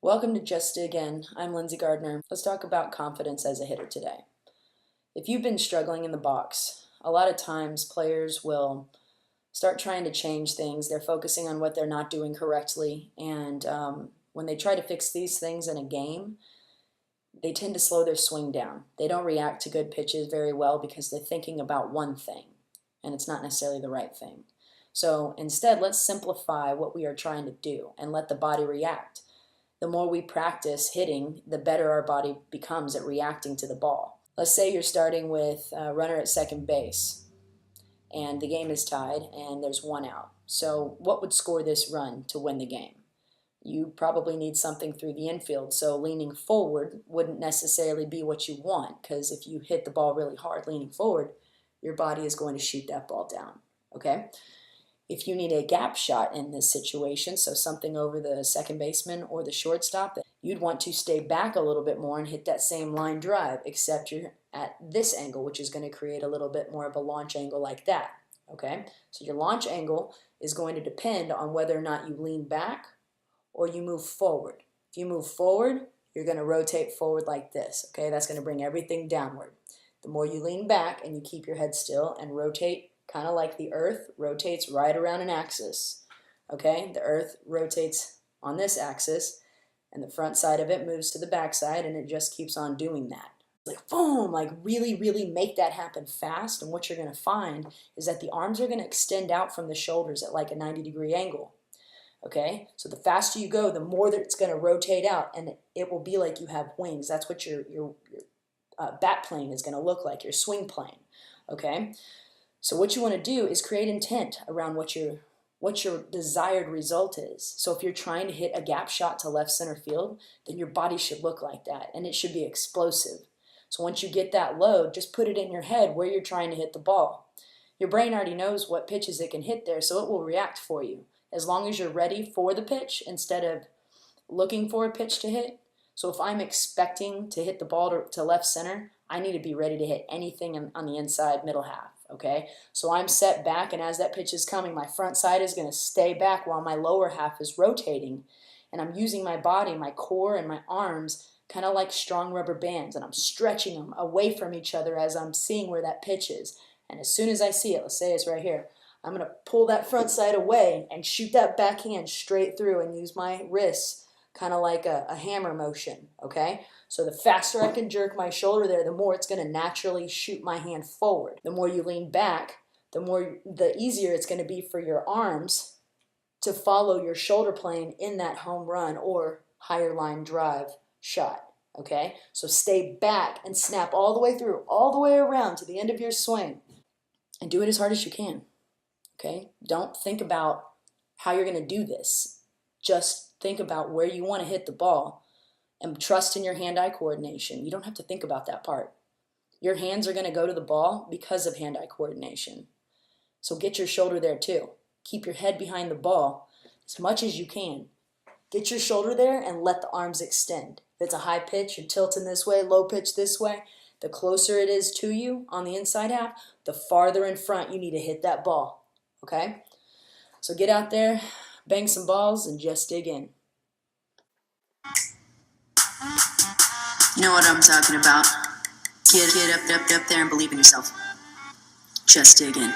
Welcome to Just Dig In. I'm Lindsay Gardner. Let's talk about confidence as a hitter today. If you've been struggling in the box, a lot of times players will start trying to change things. They're focusing on what they're not doing correctly, and when they try to fix these things in a game, they tend to slow their swing down. They don't react to good pitches very well because they're thinking about one thing, and it's not necessarily the right thing. So instead, let's simplify what we are trying to do and let the body react. The more we practice hitting, the better our body becomes at reacting to the ball. Let's say you're starting with a runner at second base and the game is tied and there's one out. So what would score this run to win the game? You probably need something through the infield, so leaning forward wouldn't necessarily be what you want, because if you hit the ball really hard leaning forward, your body is going to shoot that ball down, okay? If you need a gap shot in this situation, so something over the second baseman or the shortstop, you'd want to stay back a little bit more and hit that same line drive, except you're at this angle, which is going to create a little bit more of a launch angle like that, okay? So your launch angle is going to depend on whether or not you lean back or you move forward. If you move forward, you're going to rotate forward like this, okay? That's going to bring everything downward. The more you lean back and you keep your head still and rotate, kind of like the earth rotates right around an axis, okay? The earth rotates on this axis, and the front side of it moves to the back side, and it just keeps on doing that. Like, boom, like really, really make that happen fast, and what you're going to find is that the arms are going to extend out from the shoulders at like a 90-degree angle, okay? So the faster you go, the more that it's going to rotate out, and it will be like you have wings. That's what your bat plane is going to look like, your swing plane, okay? So what you want to do is create intent around what your desired result is. So if you're trying to hit a gap shot to left center field, then your body should look like that, and it should be explosive. So once you get that load, just put it in your head where you're trying to hit the ball. Your brain already knows what pitches it can hit there, so it will react for you. As long as you're ready for the pitch instead of looking for a pitch to hit. So if I'm expecting to hit the ball to left center, I need to be ready to hit anything on the inside middle half, okay? So I'm set back, and as that pitch is coming, my front side is going to stay back while my lower half is rotating, and I'm using my body, my core, and my arms kind of like strong rubber bands, and I'm stretching them away from each other as I'm seeing where that pitch is. And as soon as I see it, let's say it's right here, I'm going to pull that front side away and shoot that backhand straight through and use my wrists kind of like a hammer motion, okay? So the faster I can jerk my shoulder there, the more it's going to naturally shoot my hand forward. The more you lean back, the easier it's going to be for your arms to follow your shoulder plane in that home run or higher line drive shot, okay? So stay back and snap all the way through, all the way around to the end of your swing, and do it as hard as you can, okay? Don't think about how you're going to do this. Just think about where you want to hit the ball and trust in your hand-eye coordination. You don't have to think about that part. Your hands are going to go to the ball because of hand-eye coordination. So get your shoulder there too. Keep your head behind the ball as much as you can. Get your shoulder there and let the arms extend. If it's a high pitch, you're tilting this way, low pitch this way. The closer it is to you on the inside half, the farther in front you need to hit that ball, okay? So get out there, bang some balls, and just dig in. You know what I'm talking about. Get up there and believe in yourself. Just dig in.